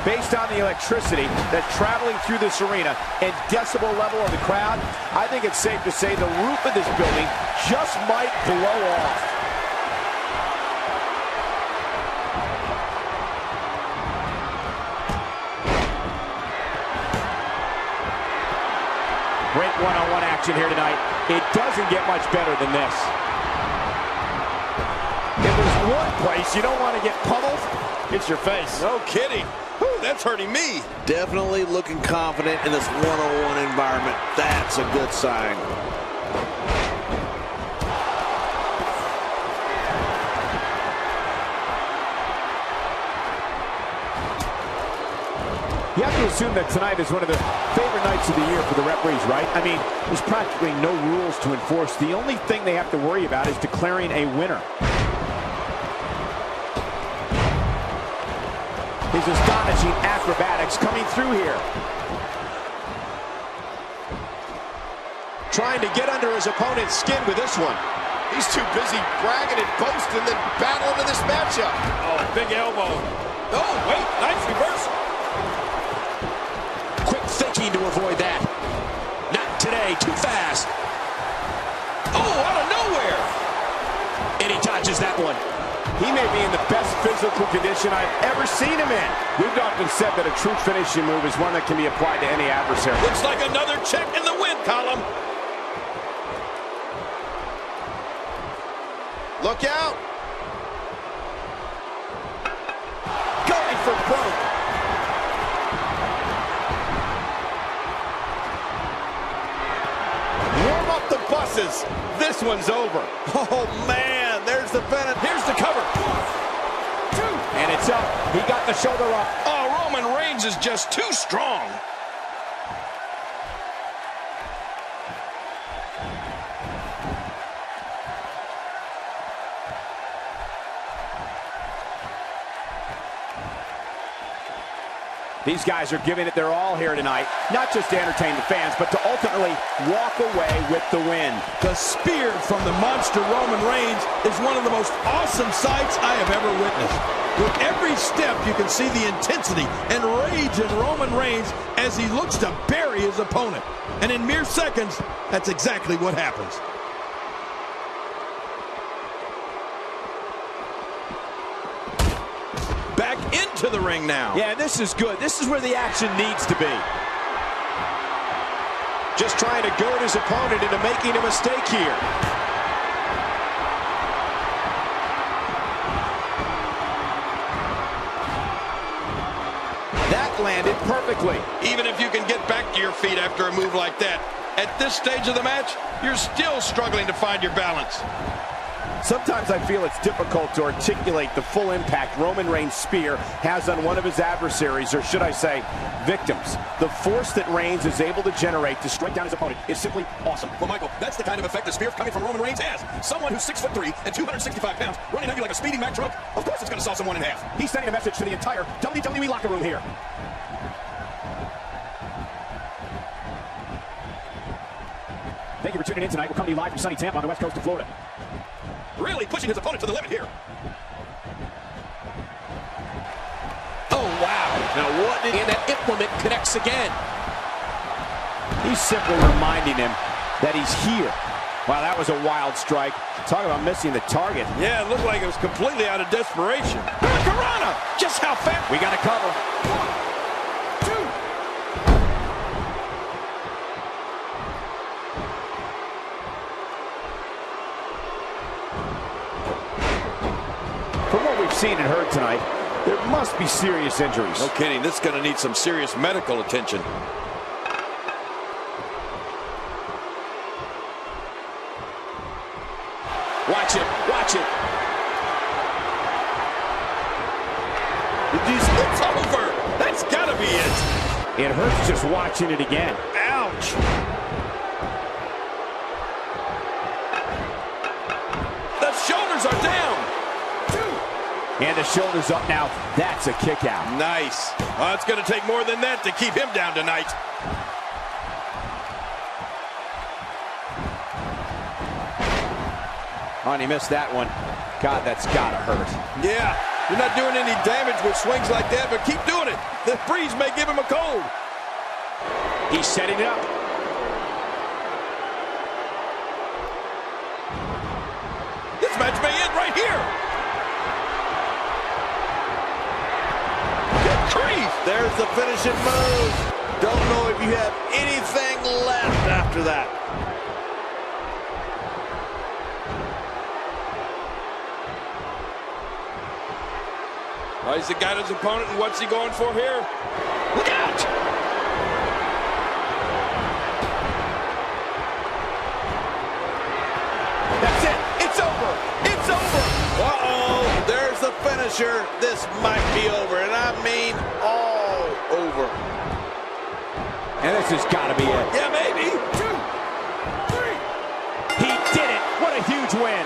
Based on the electricity that's traveling through this arena and decibel level of the crowd, I think it's safe to say the roof of this building just might blow off. Great one-on-one action here tonight. It doesn't get much better than this. If there's one place you don't want to get pummeled, it's your face. No kidding. Whew, that's hurting me. Definitely looking confident in this one-on-one environment. That's a good sign. You have to assume that tonight is one of the favorite nights of the year for the referees, right? I mean, there's practically no rules to enforce. The only thing they have to worry about is declaring a winner. His astonishing acrobatics coming through here. Trying to get under his opponent's skin with this one. He's too busy bragging and boasting than battling in this matchup. Oh, big elbow. Oh, wait, nice reversal. Quick thinking to avoid that. Not today, too fast. Oh, out of nowhere. And he dodges that one. He may be in the best physical condition I've ever seen him in. We've often said that a true finishing move is one that can be applied to any adversary. Looks like another check in the win column. Look out. Going for broke. Warm up the buses. This one's over. Oh, man. There's the finish. Here's the cover. And it's up. He got the shoulder up. Oh, Roman Reigns is just too strong. These guys are giving it their all here tonight, not just to entertain the fans, but to ultimately walk away with the win. The spear from the monster Roman Reigns is one of the most awesome sights I have ever witnessed. With every step, you can see the intensity and rage in Roman Reigns as he looks to bury his opponent. And in mere seconds, that's exactly what happens. Back into the ring now. Yeah, this is good. This is where the action needs to be. Just trying to goad his opponent into making a mistake here. That landed perfectly. Even if you can get back to your feet after a move like that, at this stage of the match, you're still struggling to find your balance. Sometimes I feel it's difficult to articulate the full impact Roman Reigns' spear has on one of his adversaries, or should I say, victims. The force that Reigns is able to generate to strike down his opponent is simply awesome. Well, Michael, that's the kind of effect the spear coming from Roman Reigns has. Someone who's 6'3" and 265 pounds running at you like a speeding Mack truck, of course it's going to saw someone in half. He's sending a message to the entire WWE locker room here. Thank you for tuning in tonight. We're coming to you live from sunny Tampa on the west coast of Florida. Really pushing his opponent to the limit here. Oh, wow. Now what? And that implement connects again. He's simply reminding him that he's here. Wow, that was a wild strike. Talk about missing the target. Yeah, it looked like it was completely out of desperation. Hurricanrana! Just how fast? We got to cover. 1, 2. From what we've seen and heard tonight, there must be serious injuries. No kidding. This is going to need some serious medical attention. Watch it. Watch it. It's over. That's got to be it. It hurts just watching it again. Ouch. The shoulders are down. And the shoulders up now. That's a kick out. Nice. Well, it's going to take more than that to keep him down tonight. Oh, and he missed that one. God, that's got to hurt. Yeah, You're not doing any damage with swings like that, but keep doing it. The breeze may give him a cold. He's setting up. This match may end right here. Good grief. There's the finishing move. Don't know if you have anything left after that. He's got his opponent, and what's he going for here? Look out! That's it. It's over. It's over. Uh-oh, there's the finisher. This might be over, and I mean all over. And this has got to be it. Yeah, maybe. 2, 3. He did it. What a huge win.